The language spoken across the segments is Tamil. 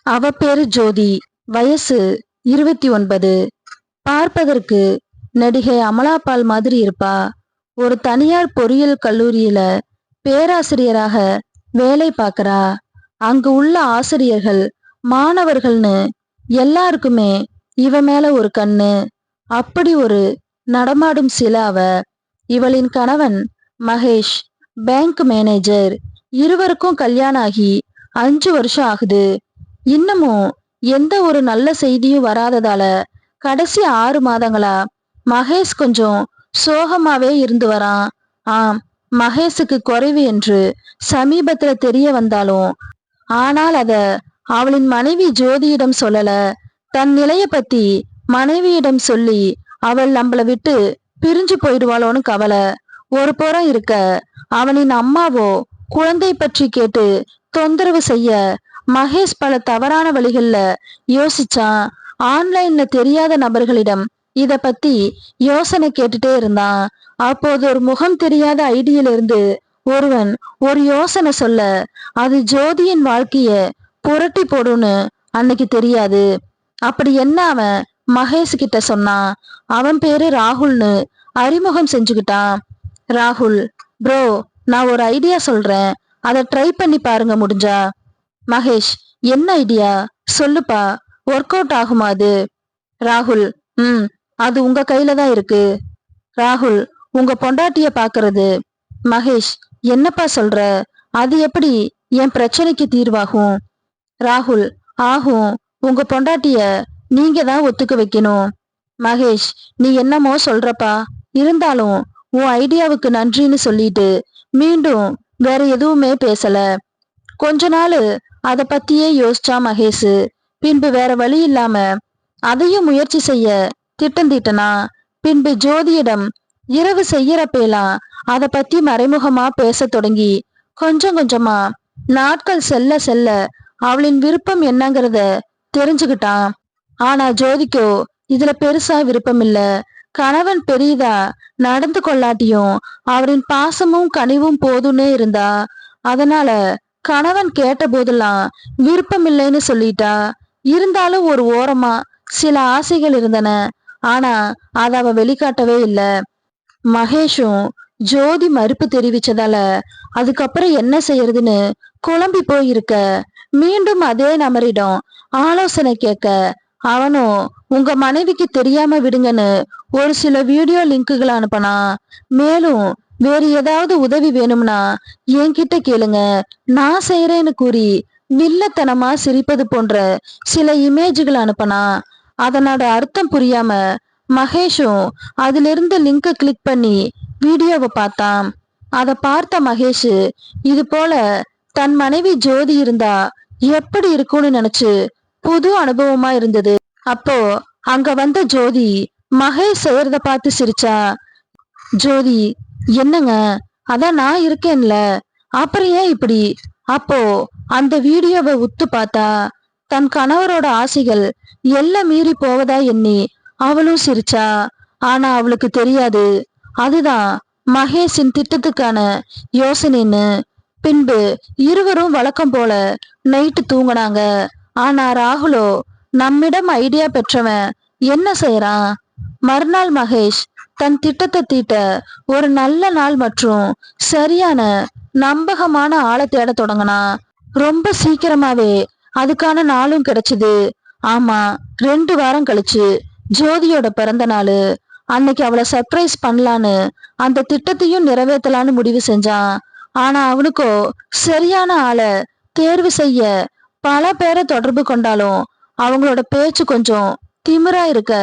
அவ பேரு ஜோதி. வயசு 29. பார்ப்பதற்கு நடிகை அமலாபால் மாதிரி இருப்பா. ஒரு தனியார் பொறியியல் கல்லூரியில பேராசிரியராக வேலை பார்க்கறா. அங்கு உள்ள ஆசிரியர்கள், மாணவர்கள்னு எல்லாருக்குமே இவ மேல ஒரு கண்ணு. அப்படி ஒரு நடமாடும் சிலை அவ. இவளின் கணவன் மகேஷ் பேங்க் மேனேஜர். இருவருக்கும் கல்யாணம் ஆகி 5 வருஷம் ஆகுது. இன்னமும் எந்த ஒரு நல்ல செய்தியும் வராததால கடைசி 6 மாதங்களா மகேஷ் கொஞ்சம் சோகமாவே இருந்து வரான். ஆம், மகேஷுக்கு குறைவு என்று சமீபத்துல தெரிய வந்தாலும், ஆனால் அத அவளின் மனைவி ஜோதியிடம் சொல்லல. தன் நிலைய பத்தி மனைவியிடம் சொல்லி அவள் நம்மள விட்டு பிரிஞ்சு போயிடுவாளோன்னு கவலை ஒரு புறம் இருக்க, அவனின் அம்மாவோ குழந்தை பற்றி கேட்டு தொந்தரவு செய்ய மகேஷ் பல தவறான வழிகள்ல யோசிச்சான். ஆன்லைன்ல தெரியாத நபர்களிடம் இத பத்தி யோசனை கேட்டுட்டே இருந்தான். அப்போது ஒரு முகம் தெரியாத ஐடியில இருந்து ஒருவன் ஒரு யோசனை சொல்ல, அது ஜோதியின் வாழ்க்கைய புரட்டி போடும்னு அன்னைக்கு தெரியாது. அப்படி என்ன அவன் மகேஷ் கிட்ட சொன்னான். அவன் பேரு ராகுல்னு அறிமுகம் செஞ்சுக்கிட்டான். ராகுல், ப்ரோ, நான் ஒரு ஐடியா சொல்றேன், அதை ட்ரை பண்ணி பாருங்க முடிஞ்சா. மகேஷ், என்ன ஐடியா சொல்லுப்பா, ஒர்க் அவுட் ஆகுமா அது? ராகுல், அது உங்க கையில தான் இருக்கு. ராகுல், உங்க பொண்டாட்டிய பாக்குறது. மகேஷ், என்னப்பா சொல்ற? அது எப்படி என் பிரச்சனைக்கு தீர்வாகும்? ராகுல், ஆகும். உங்க பொண்டாட்டிய நீங்க தான் ஒத்துக்க வைக்கணும். மகேஷ், நீ என்னமோ சொல்றப்பா, இருந்தாலும் உன் ஐடியாவுக்கு நன்றின்னு சொல்லிட்டு மீண்டும் வேற எதுவுமே பேசல. கொஞ்ச நாள் அத பத்தியே யோசிச்சா மகேஷ். பின்பு வேற வழி இல்லாம அதையும் முயற்சி செய்ய திட்டம் தீட்டனா. பின்பு ஜோதியிடம் இரவு செய்யறப்பெல்லாம் அத பத்தி மறைமுகமா பேச தொடங்கி கொஞ்சம் கொஞ்சமா நாட்கள் செல்ல செல்ல அவளின் விருப்பம் என்னங்கிறத தெரிஞ்சுக்கிட்டான். ஆனா ஜோதிக்கோ இதுல பெருசா விருப்பம் இல்ல. கணவன் பெரியதா நடந்து கொள்ளாட்டியும் அவரின் பாசமும் கனிவும் போதும்னே இருந்தா. அதனால கணவன் கேட்ட போதெல்லாம் விருப்பம் இல்லைன்னு சொல்லிட்டா. இருந்தாலும் ஒரு ஓரமா சில ஆசைகள் இருந்தன. ஆனா அத அவ வெளிக்காட்டவே இல்ல. மகேஷும் ஜோதி மறுப்பு தெரிவிச்சதால அதுக்கப்புறம் என்ன செய்யறதுன்னு குழம்பி போயிருக்க, மீண்டும் அதே நபரிடம் ஆலோசனை கேட்க, அவனும் உங்க மனைவிக்கு தெரியாம விடுங்கன்னு ஒரு சில வீடியோ லிங்குகளை அனுப்பினா. மேலும் வேறு ஏதாவது உதவி வேணும்னா என்கிட்ட கேளுங்க, நான் செய்யறேன்னு கூறி வில்லத்தனமா சிரிப்பது போன்ற சில இமேஜ்கள் அனுப்பினா. அதனோட அர்த்தம் புரியாம மகேஷும் அதிலிருந்து லிங்க கிளிக் பண்ணி வீடியோவை பார்த்தான். அத பார்த்த மகேஷ் இது போல தன் மனைவி ஜோதி இருந்தா எப்படி இருக்கும்னு நினைச்சு புது அனுபவமா இருந்தது. அப்போ அங்க வந்த ஜோதி மகேஷ் செய்யறத பார்த்து சிரிச்சா. ஜோதி, என்னங்க, அதான் நான் இருக்கேன்ல, அப்புறம் ஏன் இப்படி? அப்போ அந்த வீடியோவை உத்து பார்த்தா தன் கணவரோட ஆசைகள் எல்லாம் மீறி போவதா எண்ணி அவளும் சிரிச்சா. ஆனா அவளுக்கு தெரியாது அதுதான் மகேஷின் திட்டத்துக்கான யோசனைன்னு. பின்பு இருவரும் வழக்கம் போல நைட்டு தூங்குனாங்க. ஆனா ராகுலோ நம்மிடம் ஐடியா பெற்றவன் என்ன செய்யறான்? மறுநாள் மகேஷ் தன் திட்டத்தை தீட்ட ஒரு நல்ல நாள் மற்றும் சரியான நம்பகமான ஆளை தேட தொடங்கினா. ரொம்ப சீக்கிரமாவே அதுக்கான நாளும் கிடைச்சது. ஆமா, 2 வாரம் கழிச்சு ஜோதியோட பிறந்த நாள். அன்னைக்கு அவளை சர்ப்ரைஸ் பண்ணலான்னு அந்த திட்டத்தையும் நிறைவேற்றலான்னு முடிவு செஞ்சான். ஆனா அவனுக்கோ சரியான ஆளை தேர்வு செய்ய பல பேரை தொடர்பு கொண்டாலும் அவங்களோட பேச்சு கொஞ்சம் திமிரா இருக்க,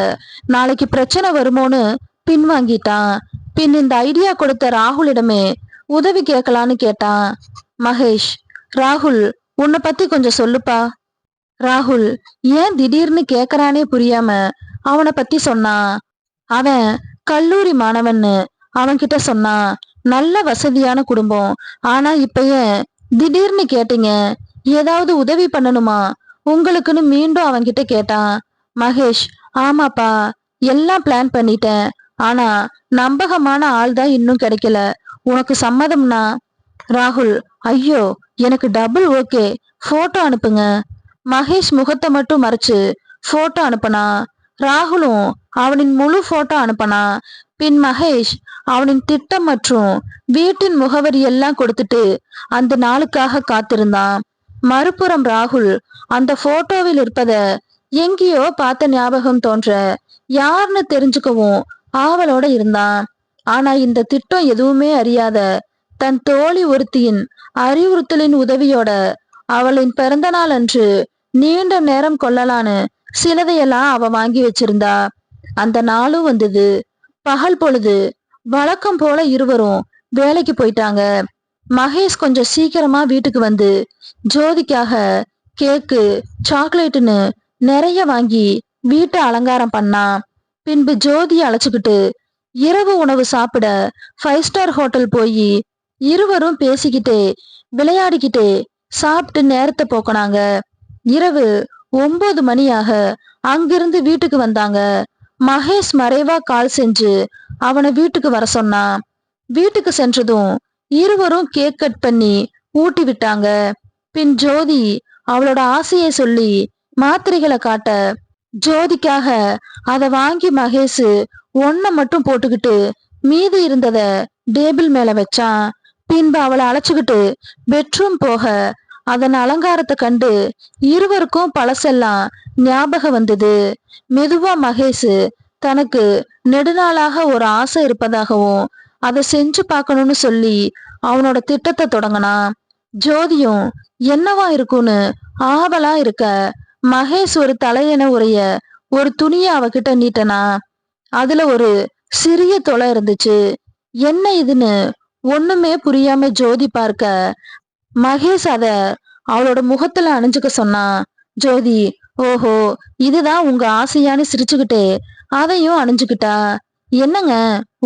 நாளைக்கு பிரச்சனை வருமோன்னு பின்வாங்கிட்டான். பின் இந்த ஐடியா கொடுத்த ராகுலிடமே உதவி கேட்கலான்னு கேட்டான். மகேஷ், ராகுல் உன்னை பத்தி கொஞ்சம் சொல்லுப்பா. ராகுல் ஏன் திடீர்னு கேக்குறானே புரியாம அவனை பத்தி சொன்னான். அவன் கல்லூரி மாணவன்னு அவன்கிட்ட சொன்னான். நல்ல வசதியான குடும்பம். ஆனா இப்ப ஏன் திடீர்னு கேட்டீங்க? ஏதாவது உதவி பண்ணணுமா உங்களுக்குன்னு மீண்டும் அவன்கிட்ட கேட்டான். மகேஷ், ஆமாப்பா, எல்லாம் பிளான் பண்ணிட்டேன். ஆனா நம்பகமான ஆள் தான் இன்னும் கிடைக்கல. உனக்கு சம்மதம்னா? ராகுல், ஐயோ, எனக்கு டபுள் ஓகே, போட்டோ அனுப்புங்க. மகேஷ் முகத்தை மட்டும் மறைச்சு போட்டோ அனுப்பினா. ராகுலும் அவனின் முழு போட்டோ அனுப்பினா. பின் மகேஷ் அவனின் திட்டம் மற்றும் வீட்டின் முகவரி எல்லாம் கொடுத்துட்டு அந்த நாளுக்காக காத்திருந்தான். மறுபுறம் ராகுல் அந்த போட்டோவில் இருப்பத எங்கேயோ பார்த்த ஞாபகம் தோன்ற யாருன்னு தெரிஞ்சுக்கவும் ஆவலோட இருந்தான். ஆனா இந்த திட்டம் எதுவுமே அறியாத தன் தோழி ஒருத்தியின் அறிவுறுத்தலின் உதவியோட அவளின் பிறந்த நாள் அன்று நீண்ட நேரம் கொள்ளலான்னு சிலதையெல்லாம் அவ வாங்கி வச்சிருந்தா. அந்த நாளும் வந்தது. பகல் பொழுது. வழக்கம் போல இருவரும் வேலைக்கு போயிட்டாங்க. மகேஷ் கொஞ்சம் சீக்கிரமா வீட்டுக்கு வந்து ஜோதிக்காக கேக்கு சாக்லேட்டுன்னு நிறைய வாங்கி வீட்டை அலங்காரம் பண்ணான். பின்பு ஜோதியை அழைச்சுக்கிட்டு இரவு உணவு சாப்பிட 5 ஸ்டார் ஹோட்டல் போய் இருவரும் பேசிக்கிட்டே விளையாடிக்கிட்டே சாப்பிட்டு நேரத்தை போக்கினாங்க. இரவு 9 மணியாக அங்கிருந்து வீட்டுக்கு வந்தாங்க. மகேஷ் மறைவா கால் செஞ்சு அவனை வீட்டுக்கு வர சொன்னான். வீட்டுக்கு சென்றதும் இருவரும் கேக் கட் பண்ணி ஊட்டி விட்டாங்க. பின் ஜோதி அவளோட ஆசையை சொல்லி மாத்திரைகளை காட்ட ஜோதிக்காக அதை வாங்கி மகேஷ் ஒன்ன மட்டும் போட்டுக்கிட்டு மீதி இருந்தத டேபிள் மேல வச்சான். பின்பு அவளை அழைச்சுக்கிட்டு பெட்ரூம் போக அதன் அலங்காரத்தை கண்டு இருவருக்கும் பழசெல்லாம் ஞாபகம் வந்தது. மெதுவா மகேஷ் தனக்கு நெடுநாளாக ஒரு ஆசை இருப்பதாகவும் அதை செஞ்சு பார்க்கணும்னு சொல்லி அவனோட திட்டத்தை தொடங்கினான். ஜோதியும் என்னவா இருக்கும்னு ஆவலா இருக்க மகேஷ் ஒரு தலையணை உடைய ஒரு துணியை அவகிட்ட நீட்டனா. அதுல ஒரு சிறிய தொலை இருந்துச்சு. என்ன இதுன்னு ஒண்ணுமே புரியாம ஜோதி பார்க்க மகேஷ் அத அவளோட முகத்துல அணிஞ்சுக்க சொன்னான். ஜோதி ஓஹோ இதுதான் உங்க ஆசையான்னு சிரிச்சுக்கிட்டே அதையும் அணிஞ்சுக்கிட்டா. என்னங்க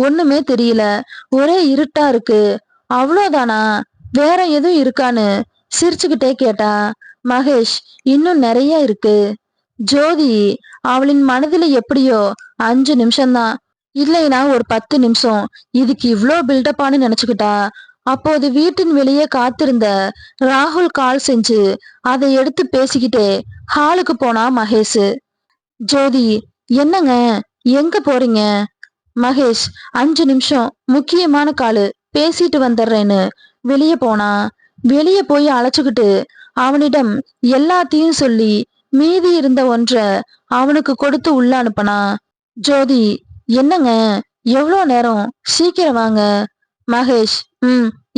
ஒண்ணுமே தெரியல, ஒரே இருட்டா இருக்கு, அவ்வளோதானா, வேற எதுவும் இருக்கான்னு சிரிச்சுக்கிட்டே கேட்டா. மகேஷ் இன்னும் நிறைய இருக்கு. ஜோதி அவளின் மனதில எப்படியோ 5 நிமிஷம்தான், இல்லைனா ஒரு 10 நிமிஷம் இதுக்கு இவ்ளோ பில்டப்பான்னு நினைச்சுக்கிட்டா. அப்போது வீட்டின் வெளியே காத்திருந்த ராகுல் கால் செஞ்சு அதை எடுத்து பேசிக்கிட்டே ஹாலுக்கு போனா மகேஷ். ஜோதி என்னங்க எங்க போறீங்க? மகேஷ் 5 நிமிஷம் முக்கியமான காலு, பேசிட்டு வந்துடுறேன்னு வெளியே போனா. வெளியே போய் அழைச்சுக்கிட்டு அவனிடம் எல்லாத்தையும் சொல்லி மீதி இருந்த ஒன்றை அவனுக்கு கொடுத்து உள்ள அனுப்பனா. ஜோதி என்னங்க எவ்வளோ நேரம், சீக்கிரம் வாங்க. மகேஷ்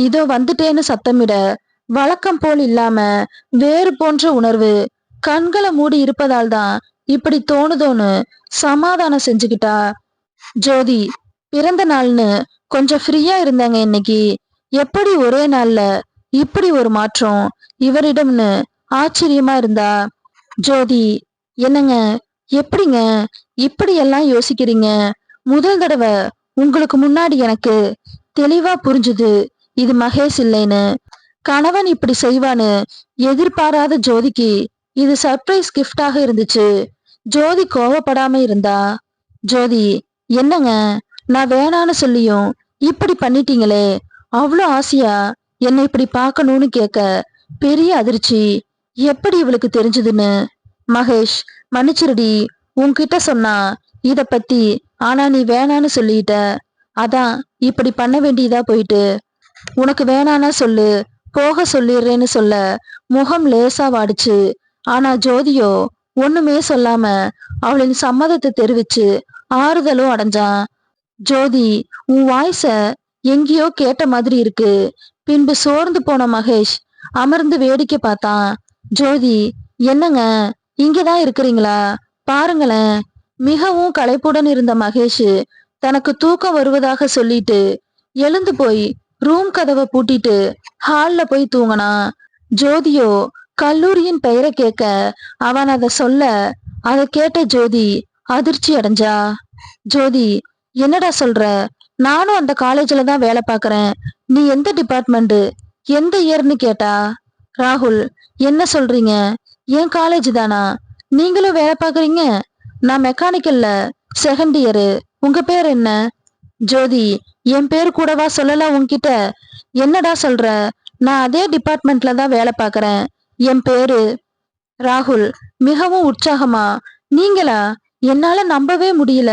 இதோ வந்துட்டேன்னு சத்தமிட வழக்கம் போல் இல்லாம வேறு போன்ற உணர்வு கண்களை மூடி இருப்பதால் தான் இப்படி தோணுதோன்னு சமாதானம் செஞ்சுக்கிட்டா. ஜோதி பிறந்த நாள்னு கொஞ்சம் ஃப்ரீயா இருந்தாங்க இன்னைக்கு, எப்படி ஒரே நாள்ல இப்படி ஒரு மாற்றம் இவரிடம்னு ஆச்சரியமா இருந்தா. ஜோதி என்னங்க எப்படிங்க இப்படி எல்லாம் யோசிக்கிறீங்க? முதல் தடவை உங்களுக்கு முன்னாடி எனக்கு தெளிவா புரிஞ்சுது இது மகேஷ் இல்லைன்னு. கணவன் இப்படி செய்வான்னு எதிர்பாராத ஜோதிக்கு இது சர்ப்ரைஸ் கிஃப்டாக இருந்துச்சு. ஜோதி கோவப்படாம இருந்தா. ஜோதி என்னங்க நான் வேணான்னு சொல்லியும் இப்படி பண்ணிட்டீங்களே, அவ்வளோ ஆசையா என்னை இப்படி பார்க்கணும்னு கேட்க பெரிய அதிர்ச்சி. எப்படி இவளுக்கு தெரிஞ்சதுன்னு. மகேஷ் மன்னிச்சிருடி, உன்கிட்ட சொன்னா இத பத்தி, ஆனா நீ வேணான்னு சொல்லிட்ட, அதான் இப்படி பண்ண வேண்டியதா போயிட்டு. உனக்கு வேணானா சொல்லு, போக சொல்லிடுறேன்னு சொல்ல முகம் லேசா வாடிச்சு. ஆனா ஜோதியோ ஒண்ணுமே சொல்லாம அவளின் சம்மதத்தை தெரிவிச்சு ஆறுதலும் அடைஞ்சான். ஜோதி உன் வாய்ஸ எங்கேயோ கேட்ட மாதிரி இருக்கு. பின்பு சோர்ந்து போன மகேஷ் அமர்ந்து வேடிக்கை பார்த்தான். ஜோதி என்னங்க இங்கதான் இருக்கிறீங்களா, பாருங்களேன். மிகவும் களைப்புடன் இருந்த மகேஷ் தனக்கு தூக்கம் வருவதாக சொல்லிட்டு எழுந்து போய் ரூம் கதவை பூட்டிட்டு ஹால்ல போய் தூங்கினான். ஜோதியோ கல்லூரியின் பெயரை கேட்க அவன் அதை சொல்ல அதை கேட்ட ஜோதி அதிர்ச்சி அடைஞ்சா. ஜோதி என்னடா சொல்ற, நானும் அந்த காலேஜ்ல தான் வேலை பார்க்கறேன், நீ எந்த டிபார்ட்மெண்ட், எந்த இயர்னு கேட்டா. ராகுல் என்ன சொல்றீங்க, என் காலேஜ் தானா, நீங்களும் வேலை பார்க்கறீங்க? நான் மெக்கானிக்கல்ல 2nd இயரு, உங்க பேர் என்ன? ஜோதி என் பேர் கூடவா சொல்லல உன்கிட்ட, என்னடா சொல்ற, நான் அதே டிபார்ட்மெண்ட்ல தான் வேலை பார்க்கறேன், என் பேரு. ராகுல் மிகவும் உற்சாகமா, நீங்களா? என்னால நம்பவே முடியல.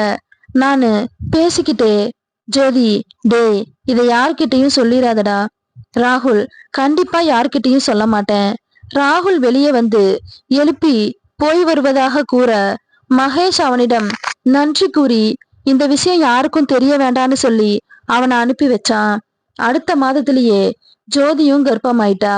நானு பேசிக்கிட்டே, ஜோதி, டேய், இதை யார்கிட்டயும் சொல்லிராதடா. ராகுல், கண்டிப்பா யார்கிட்டயும் சொல்ல மாட்டேன். ராகுல் வெளியே வந்து எழுப்பி போய் வருவதாக கூற, மகேஷ் அவனிடம் நன்றி கூறி இந்த விஷயம் யாருக்கும் தெரிய வேண்டான்னு சொல்லி அவனை அனுப்பி வச்சான். அடுத்த மாதத்திலேயே ஜோதியும் கர்ப்பமாயிட்டா.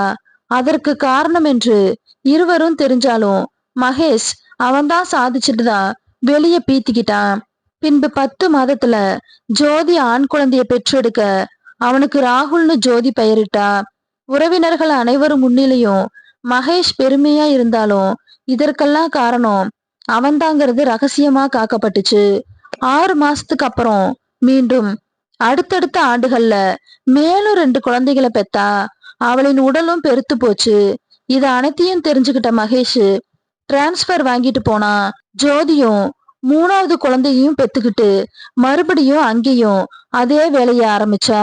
அதற்கு காரணம் என்று இருவரும் தெரிஞ்சாலும் மகேஷ் அவன்தான் சாதிச்சுட்டுதான் வெளியே பீத்திக்கிட்டான். பின்பு 10 மாதத்துல ஜோதி ஆண் குழந்தைய பெற்றெடுக்க அவனுக்கு ராகுல்னு ஜோதி பெயரிட்டா. உறவினர்கள் அனைவரும் முன்னிலையும் மகேஷ் பெருமையா இருந்தாலும் இதற்கெல்லாம் காரணம் அவன்தாங்கிறது ரகசியமா காக்கப்பட்டுச்சு. 6 மாசத்துக்கு அப்புறம் மீண்டும் அடுத்தடுத்த ஆண்டுகள்ல மேலும் 2 குழந்தைகளை பெத்தா. அவளின் உடலும் பெருத்து போச்சு. இத அனைத்தையும் தெரிஞ்சுக்கிட்ட மகேஷ் டிரான்ஸ்பர் வாங்கிட்டு போனா. ஜோதியும் 3வது குழந்தையும் பெத்துக்கிட்டு மறுபடியும் அங்கேயும் அதே வேலைய ஆரம்பிச்சா.